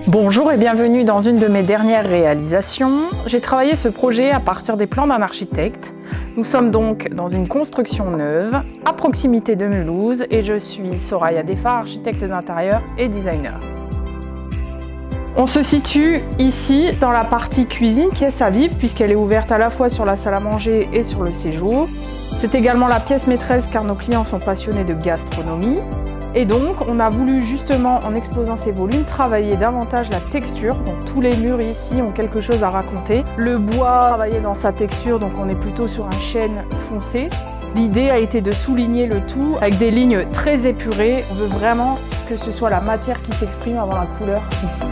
Bonjour et bienvenue dans une de mes dernières réalisations. J'ai travaillé ce projet à partir des plans d'un architecte. Nous sommes donc dans une construction neuve, à proximité de Mulhouse, et je suis Soraya Defar, architecte d'intérieur et designer. On se situe ici dans la partie cuisine, pièce à vivre, puisqu'elle est ouverte à la fois sur la salle à manger et sur le séjour. C'est également la pièce maîtresse car nos clients sont passionnés de gastronomie. Et donc, on a voulu justement, en exposant ces volumes, travailler davantage la texture. Donc tous les murs ici ont quelque chose à raconter. Le bois, travaillé dans sa texture, donc on est plutôt sur un chêne foncé. L'idée a été de souligner le tout avec des lignes très épurées. On veut vraiment que ce soit la matière qui s'exprime avant la couleur ici.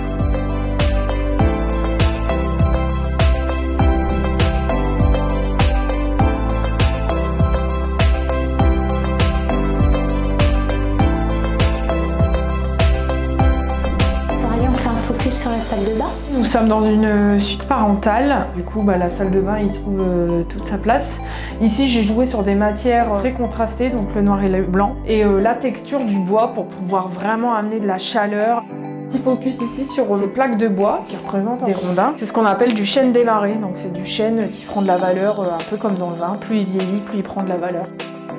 Focus sur la salle de bain. Nous sommes dans une suite parentale. Du coup, la salle de bain, il trouve toute sa place. Ici, j'ai joué sur des matières très contrastées, donc le noir et le blanc. Et la texture du bois pour pouvoir vraiment amener de la chaleur. Petit focus ici sur ces plaques de bois qui représentent des rondins. C'est ce qu'on appelle du chêne démarré. Donc c'est du chêne qui prend de la valeur un peu comme dans le vin. Plus il vieillit, plus il prend de la valeur.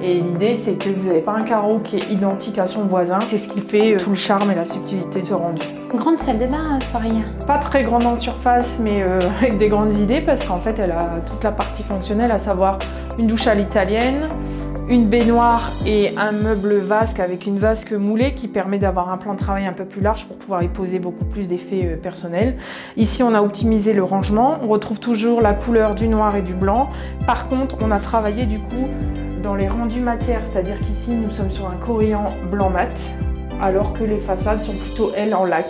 Et l'idée, c'est que vous n'avez pas un carreau qui est identique à son voisin. C'est ce qui fait tout le charme et la subtilité de ce rendu. Grande salle de bain, Soraya. Pas très grande en surface, mais avec des grandes idées, parce qu'en fait, elle a toute la partie fonctionnelle, à savoir une douche à l'italienne, une baignoire et un meuble vasque avec une vasque moulée qui permet d'avoir un plan de travail un peu plus large pour pouvoir y poser beaucoup plus d'effets personnels. Ici, on a optimisé le rangement. On retrouve toujours la couleur du noir et du blanc. Par contre, on a travaillé du coup dans les rendus matières, c'est-à-dire qu'ici nous sommes sur un corillan blanc mat, alors que les façades sont plutôt, elles, en lac.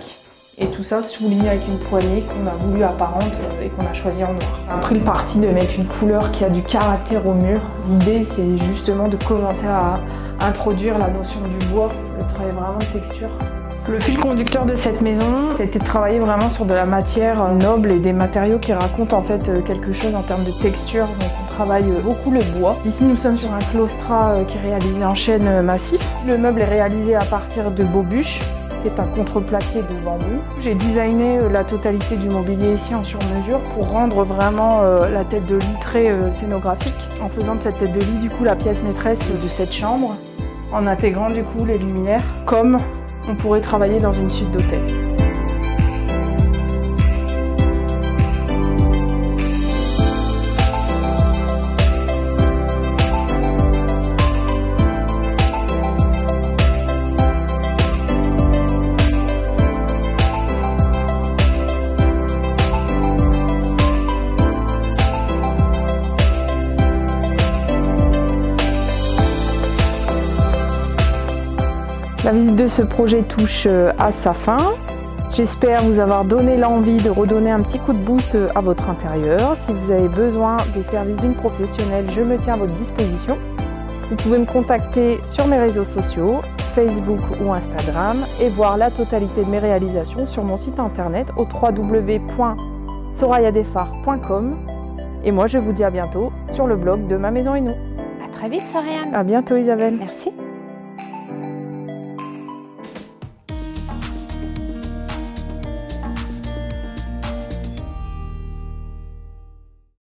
Et tout ça souligné avec une poignée qu'on a voulu apparente et qu'on a choisi en noir. On a pris le parti de mettre une couleur qui a du caractère au mur. L'idée, c'est justement de commencer à introduire la notion du bois, le travail vraiment de texture. Le fil conducteur de cette maison, c'était de travailler vraiment sur de la matière noble et des matériaux qui racontent en fait quelque chose en termes de texture. Donc on travaille beaucoup le bois. Ici nous sommes sur un claustrat qui est réalisé en chêne massif. Le meuble est réalisé à partir de Beaubûche, qui est un contreplaqué de bambou. J'ai designé la totalité du mobilier ici en sur-mesure pour rendre vraiment la tête de lit très scénographique, en faisant de cette tête de lit du coup la pièce maîtresse de cette chambre, en intégrant du coup les luminaires comme on pourrait travailler dans une suite d'hôtel. La visite de ce projet touche à sa fin. J'espère vous avoir donné l'envie de redonner un petit coup de boost à votre intérieur. Si vous avez besoin des services d'une professionnelle, je me tiens à votre disposition. Vous pouvez me contacter sur mes réseaux sociaux, Facebook ou Instagram, et voir la totalité de mes réalisations sur mon site internet au www.sorayadefar.com. Et moi, je vous dis à bientôt sur le blog de Ma Maison et Nous. À très vite, Soraya. À bientôt, Isabelle. Merci.